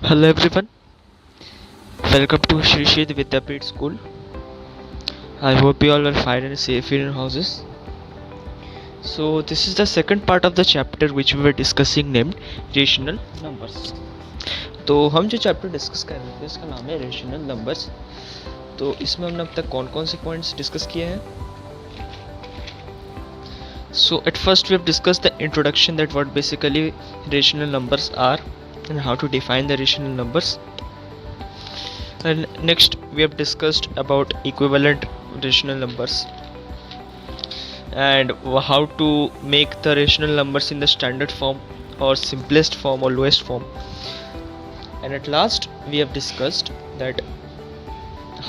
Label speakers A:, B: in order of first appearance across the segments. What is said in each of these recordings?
A: Hello everyone, welcome to Shri Shid Vidyapeeth School. I hope you all are fine and safe in your houses. So this is the second part of the chapter which we were discussing named rational numbers. तो हम जो chapter discuss कर रहे थे इसका नाम है rational numbers. तो इसमें हमने अब तक कौन कौन से पॉइंट्स डिस्कस किए हैं. So at first we have discussed the introduction, that what basically rational numbers are and how to define the rational numbers. And next we have discussed about equivalent rational numbers and how to make the rational numbers in the standard form or simplest form or lowest form. And at last we have discussed that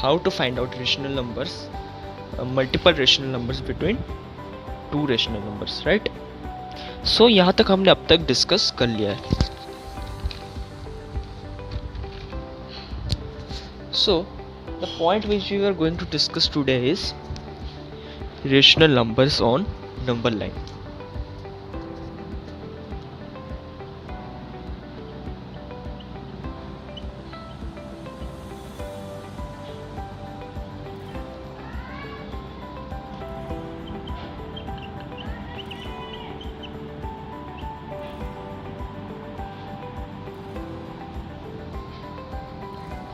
A: how to find out rational numbers, multiple rational numbers between two rational numbers, right? So यहाँ तक हमने अब तक discuss कर लिया है. So the point which we are going to discuss today is rational numbers on number line.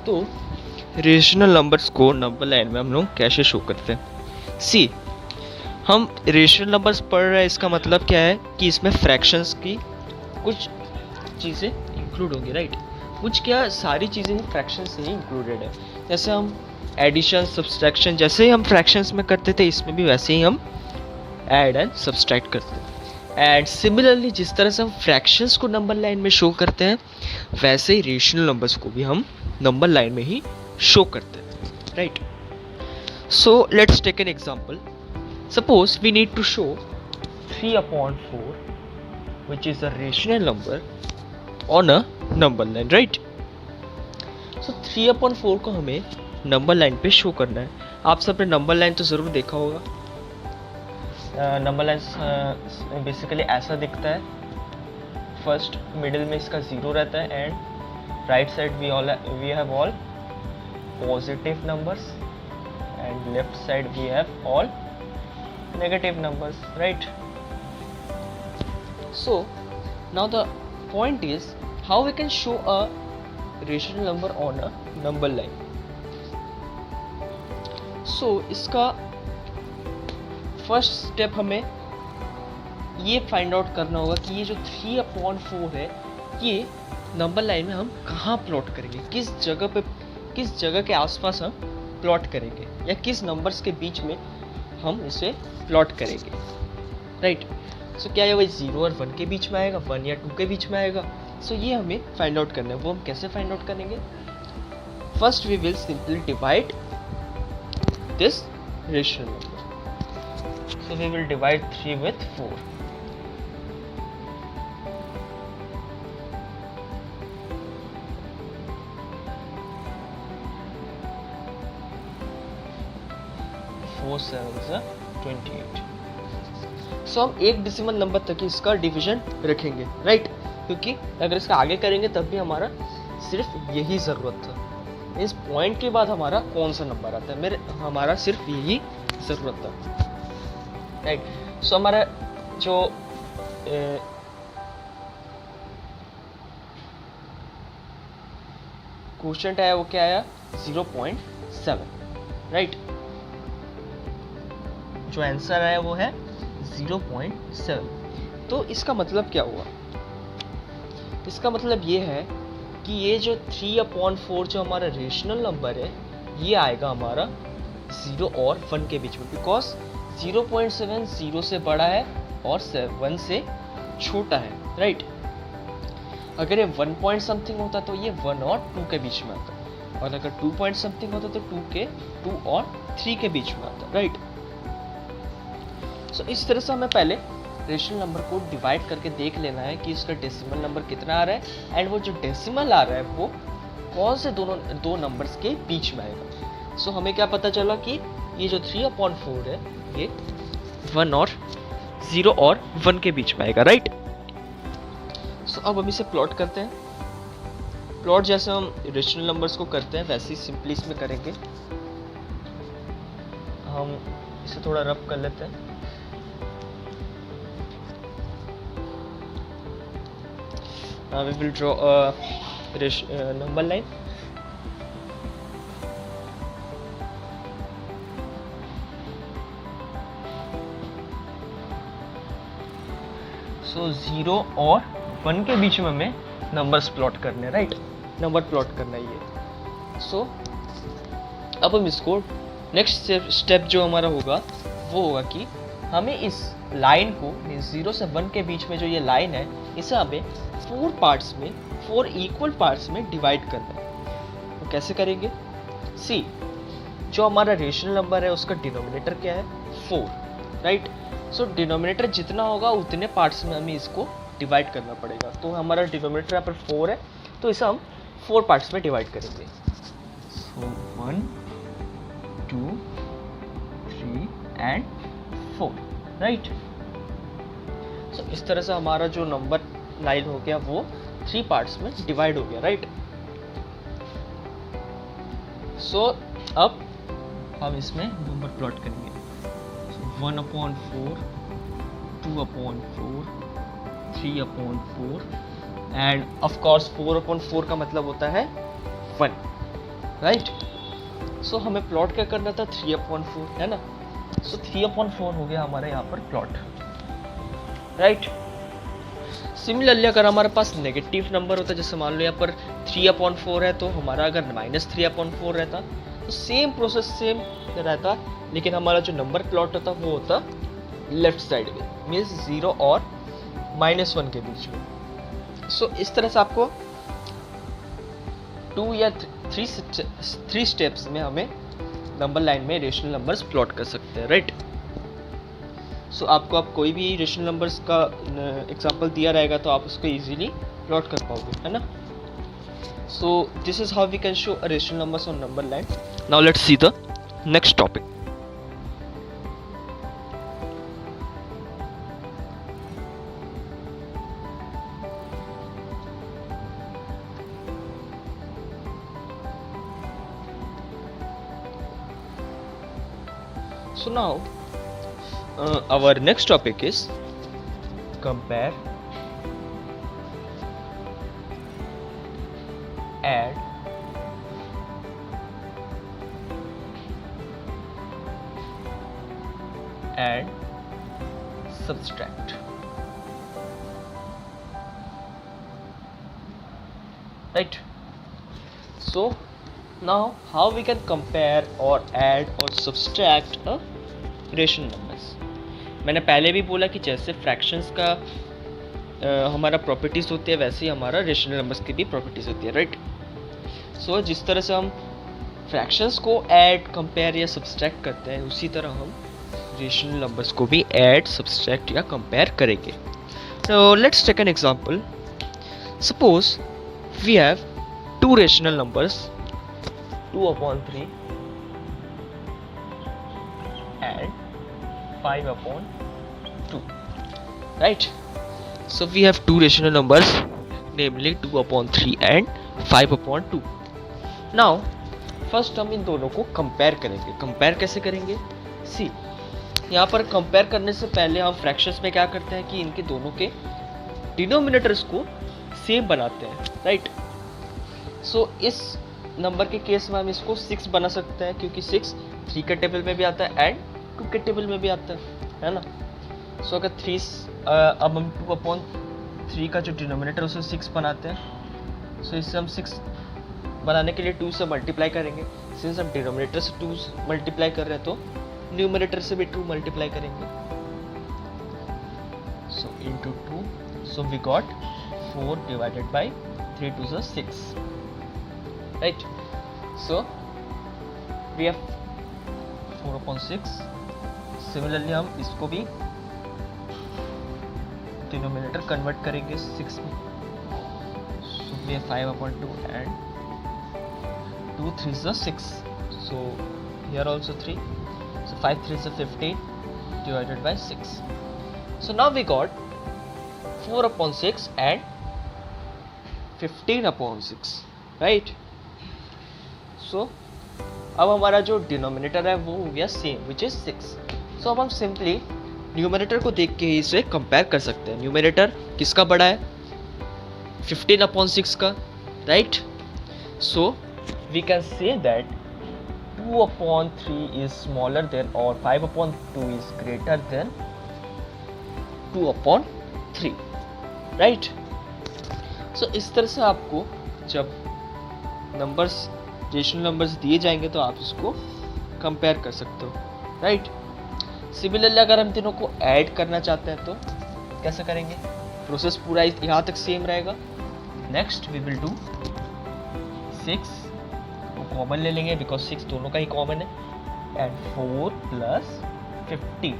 A: तो rational numbers को नंबर लाइन में हम लोग कैसे शो करते हैं. सी, हम रेशनल नंबर्स पढ़ रहे हैं, इसका मतलब क्या है कि इसमें फ्रैक्शंस की कुछ चीज़ें इंक्लूड होंगी, राइट. कुछ क्या, सारी चीज़ें ही फ्रैक्शंस ही इंक्लूडेड है. जैसे हम एडिशन सब्सट्रैक्शन जैसे ही हम फ्रैक्शंस में करते थे, इसमें भी वैसे ही हम ऐड एंड सब्सट्रैक्ट करते हैं. एंड सिमिलरली जिस तरह से हम फ्रैक्शंस को नंबर लाइन में शो करते हैं, वैसे ही रेशनल नंबर्स को भी हम नंबर लाइन में ही शो करते हैं, right. So let's take an example. Suppose we need to show 3/4 which is a rational number on a number line, right? So 3/4 को हमें नंबर लाइन पे शो करना है. आप सबने नंबर लाइन तो ज़रूर देखा होगा. नंबर लाइन बेसिकली ऐसा दिखता है. फर्स्ट मिडिल में इसका 0 रहता है and right side we have all positive numbers and left side we have all negative numbers, right? So now the point is how we can show a rational number on a number line. So इसका first step हमें ये find out करना होगा कि ये जो 3/4 है ये नंबर लाइन में हम कहाँ प्लॉट करेंगे, किस जगह के आसपास हम प्लॉट करेंगे या किस नंबर्स के बीच में हम इसे प्लॉट करेंगे, राइट. सो क्या है, वही 0 और 1 के बीच में आएगा, 1 या 2 के बीच में आएगा. सो ये हमें फाइंड आउट करना है. वो हम कैसे फाइंड आउट करेंगे. First we will simply divide this rational number. So we will divide 3 with 4. So 28. सो हम एक डेसिमल नंबर तक ही इसका डिवीजन रखेंगे, राइट. क्योंकि अगर इसका आगे करेंगे तब भी हमारा सिर्फ यही ज़रूरत था. इस पॉइंट के बाद हमारा कौन सा नंबर आता है, हमारा सिर्फ यही ज़रूरत था, राइट. सो हमारा जो क्वोशिएंट आया वो क्या आया, 0.7, राइट. जो आंसर आया वो है 0.7. तो इसका मतलब क्या हुआ, इसका मतलब ये है कि ये जो 3/4 जो हमारा रेशनल नंबर है ये आएगा हमारा 0 और 1 के बीच में. बिकॉज 0.7 0 से बड़ा है और 1 से छोटा है, राइट. अगर ये 1 पॉइंट समथिंग होता तो ये 1 और 2 के बीच में आता, और अगर 2 पॉइंट समथिंग होता तो 2 और 3 के बीच में आता, राइट. सो इस तरह से हमें पहले रेशनल नंबर को डिवाइड करके देख लेना है कि इसका डेसिमल नंबर कितना आ रहा है एंड वो जो डेसिमल आ रहा है वो कौन से दो नंबर्स के बीच में आएगा. सो हमें क्या पता चला कि ये जो 3/4 है ये 1 और 0 और 1 के बीच में आएगा, राइट. सो अब हम इसे प्लॉट करते हैं. प्लॉट जैसे हम रेशनल नंबर्स को करते हैं वैसे ही सिंपली इसमें करेंगे। हम इसे थोड़ा रफ कर लेते हैं। We will draw a number line. So 0 और 1 के बीच में हमें नंबर्स प्लॉट करने, राइट, नंबर प्लॉट करना है ये। सो अब हम इसको नेक्स्ट स्टेप जो हमारा होगा वो होगा कि हमें इस लाइन को 0 से 1 के बीच में जो ये लाइन है इसे हमें 4 पार्ट्स में, 4 इक्वल पार्ट्स में डिवाइड करना है। तो कैसे करेंगे? सी, जो हमारा रेशनल नंबर है उसका डिनोमिनेटर क्या है? 4, राइट। सो डिनोमिनेटर जितना होगा उतने पार्ट्स में हमें इसको डिवाइड करना पड़ेगा। तो हमारा डिनोमिनेटर यहाँ पर 4 है, तो इसे हम 4 पार्ट्स में डिवाइड करेंगे। सो 1 2 3 एंड 4, राइट। सो इस तरह से हमारा जो नंबर लाइन हो गया वो 3 पार्ट्स में डिवाइड हो गया, राइट। सो अब हम इसमें नंबर प्लॉट करेंगे। 1/4, 2/4, 3/4 एंड ऑफ कोर्स 4/4 का मतलब होता है 1, राइट। सो हमें प्लॉट क्या करना था? 3/4, है ना। सो 3/4 हो गया हमारा यहाँ पर प्लॉट, राइट। सिमिलरली अगर हमारे पास नेगेटिव नंबर होता, जैसे मान लो यहाँ पर 3/4 है, तो हमारा अगर -3/4 रहता तो सेम प्रोसेस सेम रहता, लेकिन हमारा जो नंबर प्लॉट होता वो होता लेफ्ट साइड में, मीन्स 0 और -1 के बीच में। सो इस तरह से आपको 2 या 3 स्टेप्स में हमें नंबर लाइन में रेशनल नंबर्स प्लॉट कर सकते हैं, राइट। सो आपको अब कोई भी रेशनल नंबर्स का एग्जांपल दिया रहेगा तो आप उसको इजीली प्लॉट कर पाओगे, है ना। So this is how we can show a rational numbers on number line. Now let's see the next topic. So now our next topic is compare, add, and subtract, right? So now how we can compare or add or subtract a rational numbers. मैंने पहले भी बोला कि जैसे fractions का हमारा properties होती है वैसे ही हमारा रेशनल नंबर्स की भी प्रॉपर्टीज होती है, राइट। सो जिस तरह से हम फ्रैक्शंस को ऐड, कंपेयर या सब्सट्रैक्ट करते हैं उसी तरह हम रेशनल नंबर्स को भी ऐड, सब्सट्रैक्ट या कंपेयर करेंगे। तो let's take an example. Suppose we have 2 rational numbers 2/3 and 5/2, right? So we have 2 rational numbers, namely 2/3 and 5/2. Now first हम इन दोनों को कंपेयर करेंगे। कंपेयर कैसे करेंगे? सी, यहाँ पर कंपेयर करने से पहले हम फ्रैक्शंस में क्या करते हैं कि इनके दोनों के डिनोमिनेटर्स को सेम बनाते हैं, राइट। सो इस नंबर के केस में हम इसको 6 बना सकते हैं, क्योंकि 6 3 के टेबल में भी आता है एंड 2 के टेबल में भी आता है ना। सो अगर 3 अब हम 2/3 का जो डिनोमिनेटर उसे 6 बनाते हैं। सो इससे हम 6 बनाने के लिए 2 से मल्टीप्लाई करेंगे। सिंस हम डिनोमिनेटर से 2 मल्टीप्लाई कर रहे हैं तो न्यूमरेटर से भी 2 मल्टीप्लाई करेंगे। So into 2, so we got 4 divided by 3 2 is 6, right? So we have 4/6. Similarly हम इसको भी डिनोमिनेटर कन्वर्ट करेंगे 6 में। So we have 5/2 and 2 3 is 6. So here also 3. So 5 3 is 15 divided by 6. So now we got 4/6 and 15/6, right. So अब हमारा जो denominator है वो हो गया सेम, विच इज 6। सो अब हम सिंपली न्यूमरेटर को देख के ही इसे कंपेयर कर सकते हैं। न्यूमरेटर किसका बड़ा है? 15/6 का, right. So we can say that 2/3 is smaller than or 5/2 is greater than 2/3, right? So इस तरह से आपको जब नंबर्स, रेशनल नंबर्स दिए जाएंगे तो आप इसको कंपेयर कर सकते हो, राइट। सिमिलरली अगर हम तीनों को ऐड करना चाहते हैं तो कैसे करेंगे? प्रोसेस पूरा यहाँ तक सेम रहेगा। Next we will do 6 common ले लेंगे बिकॉज 6 दोनों का ही कॉमन है, एंड 4 + 15।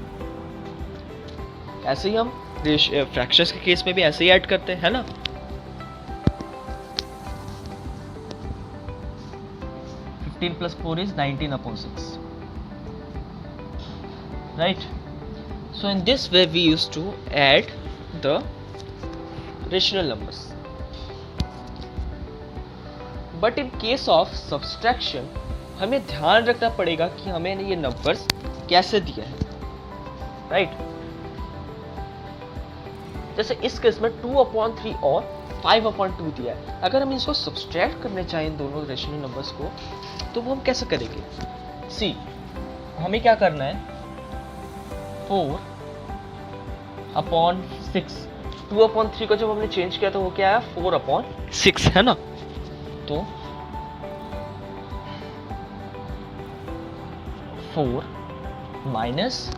A: ऐसे ही हम फ्रैक्शंस के केस में भी ऐसे ही ऐड करते हैं, है ना। + 4 is 19/6, right? So in this way we used to add the rational numbers. But in case of subtraction हमें ध्यान रखना पड़ेगा कि हमें ये नंबर्स कैसे दिए हैं, राइट। जैसे इस केस में 2/3 और 5/2 दिया है। अगर हम इसको सब्सट्रैक्ट करने चाहें इन दोनों रेशनल नंबर्स को तो वो हम कैसे करेंगे? सी, हमें क्या करना है, 4/6, 2/3 को जब हमने चेंज किया तो वो क्या है, 4/6 है ना। तो 4 माइनस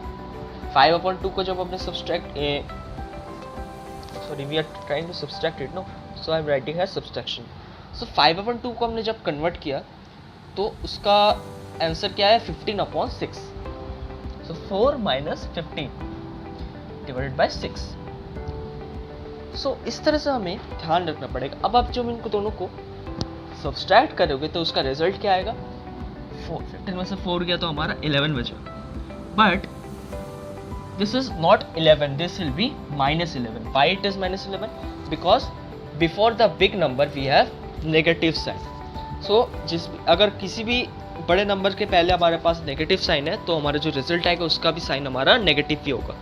A: 5/2 को जब हमने subtract, we are trying to subtract it, no, so I am writing as subtraction. So 5/2 को हमने जब कन्वर्ट किया तो उसका आंसर क्या है, 15/6। सो 4 - 15 डिवाइडेड बाय 6। सो इस तरह से हमें ध्यान रखना पड़ेगा। अब आप जब इनको दोनों को सब्सट्रैक्ट करोगे तो उसका रिजल्ट क्या आएगा, 15 में से 4 गया तो हमारा 11 बचा। But this is not 11, this will be -11। Why it is -11? Because before the big number we have negative sign. So अगर किसी भी बड़े नंबर के पहले हमारे पास नेगेटिव साइन है तो हमारा जो रिजल्ट आएगा उसका भी साइन हमारा नेगेटिव ही होगा,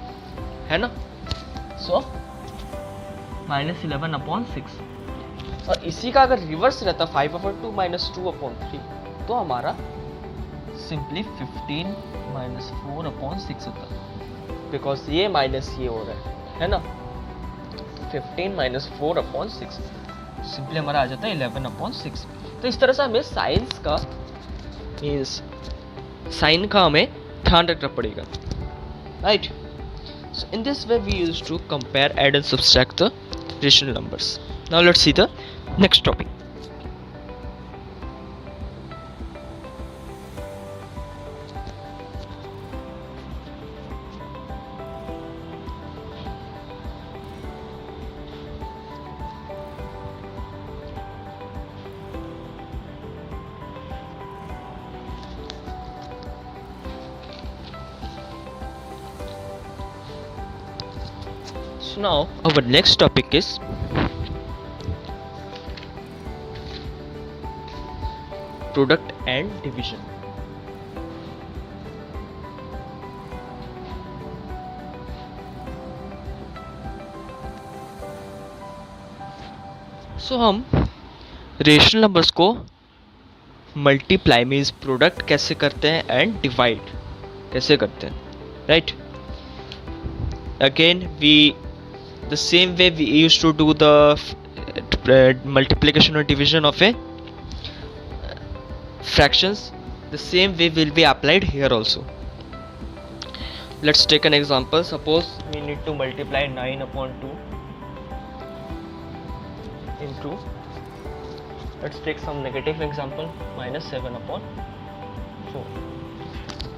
A: है ना। सो -11/6। और इसी का अगर रिवर्स रहता 5/2 - 2/3 तो हमारा सिंपली 15 - 4/6 होता, बिकॉज ये माइनस ये हो रहा है ना। 15 - 4/6 सिंपली हमारा आ जाता है 11/6। तो इस तरह से हमें साइंस का मीन्स साइन का हमें ध्यान रखना पड़ेगा, right. So in this way we use to compare, add and subtract the rational numbers. Now let's see the next topic. So now our next topic is product and division. So हम rational numbers को multiply means product कैसे करते हैं and divide कैसे करते हैं, right. Again we the same way we used to do the multiplication or division of a fractions, the same way will be applied here also. Let's take an example. Suppose we need to multiply 9/2 into, let's take some negative example, -7/4,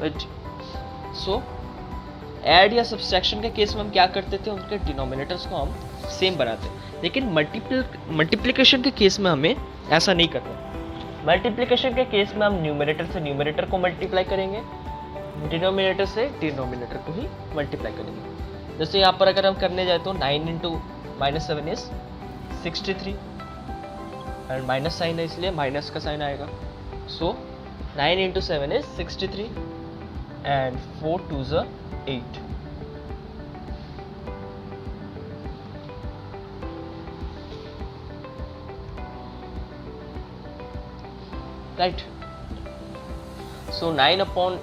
A: right? So add या subtraction के case में हम क्या करते थे, उनके denominators को हम सेम बनाते, लेकिन मल्टीप्लिकेशन के केस में हमें ऐसा नहीं करना। मल्टीप्लिकेशन के केस में हम न्यूमरेटर से न्यूमरेटर को मल्टीप्लाई करेंगे, डिनोमिनेटर से डिनोमिनेटर को ही मल्टीप्लाई करेंगे। जैसे यहाँ पर अगर हम करने जाए तो 9 × -7 is 63, एंड माइनस साइन है इसलिए माइनस का साइन आएगा. सो 9 into 7 is 63 and 4 2s are 8. Right. So 9 upon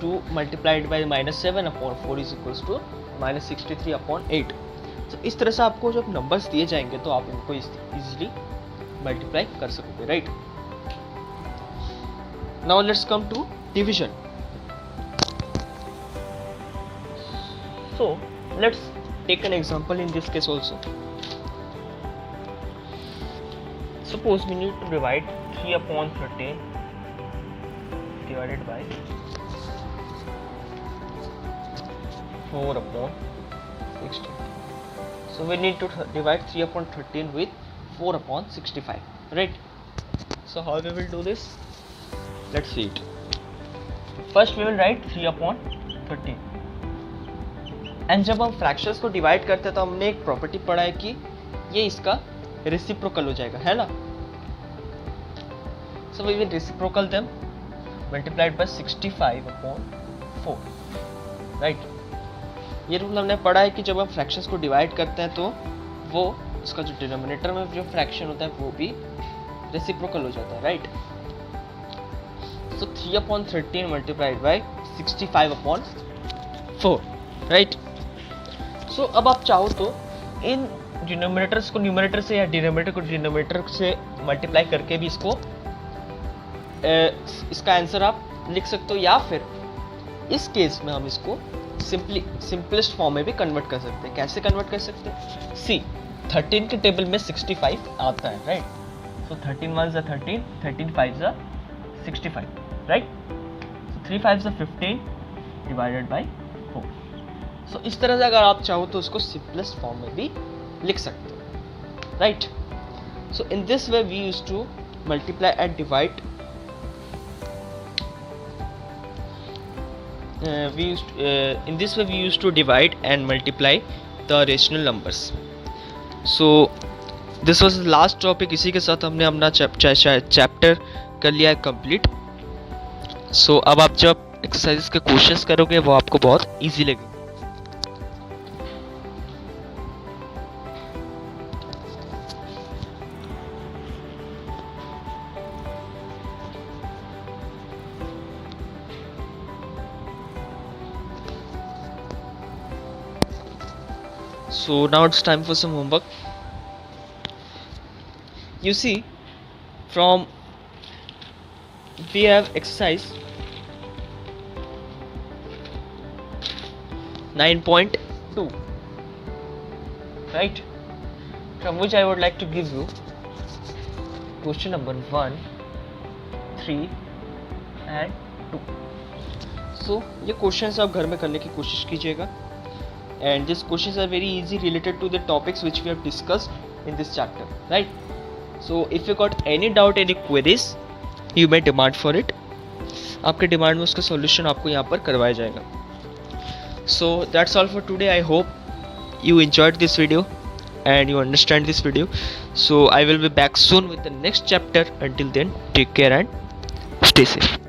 A: 2 multiplied by minus 7 upon 4 is equals to minus 63 upon 8. तो इस तरह से आपको जब नंबर्स दिए जाएंगे तो आप इनको इजीली मल्टीप्लाई कर सकोगे. Right. Now let's come to division. So let's take an example in this case also. Suppose we need to divide 3 upon 13 divided by 4 upon 16. So we need to divide 3 upon 13 with 4 upon 65. Right? So how we will do this? Let's see it. First we will write 3 upon 13. And जब हम fractions को divide करते हैं तो हमने एक property पढ़ा है कि ये इसका रेसिप्रोकल हो जाएगा, है ना. So we will reciprocal them multiplied by 65 upon 4. Right. ये रूल हमने पढ़ा है कि जब हम फ्रैक्शंस को डिवाइड करते हैं तो वो इसका जो डिनोमिनेटर में जो फ्रैक्शन होता है वो भी रेसिप्रोकल हो जाता है. Right. So 3 upon 13 multiplied by 65 upon 4. Right. So अब आप चाहो तो इन डिनोमिनेटर्स को न्यूमरेटर से या डिनोमिनेटर को डिनोमिनेटर से मल्टीप्लाई करके भी इसका आंसर आप लिख सकते हो, या फिर इस केस में हम इसको सिंपलेस्ट फॉर्म में भी कन्वर्ट कर सकते हैं. कैसे कन्वर्ट कर सकते हैं? सी 13 के टेबल में 65 आता है. Right. So 13 1s are 13, 13 5s are 65. Right. So 3 5s are 15 divided by 4. सो इस तरह से अगर आप चाहो तो उसको सिंपलेस्ट फॉर्म में भी लिख सकते हो. Right. So in this way we use to multiply and divide. In this way we used to divide and multiply the rational numbers. So this was the last topic. इसी के साथ हमने अपना चैप्टर कर लिया है कंप्लीट. So अब आप जब एक्सरसाइज के क्वेश्चंस करोगे वो आपको बहुत इजी लगेगा. So now it's time for some homework. You see, from we have exercise 9.2, right? From which I would like to give you question number 1, 3 and 2. So ये questions आप घर में करने की कोशिश कीजिएगा. And these questions are very easy related to the topics which we have discussed in this chapter. Right? So if you got any doubt, any queries, you may demand for it. आपके demand में उसका solution आपको यहाँ पर करवाया जाएगा. So that's all for today. I hope you enjoyed this video and you understand this video. So I will be back soon with the next chapter. Until then, take care and stay safe.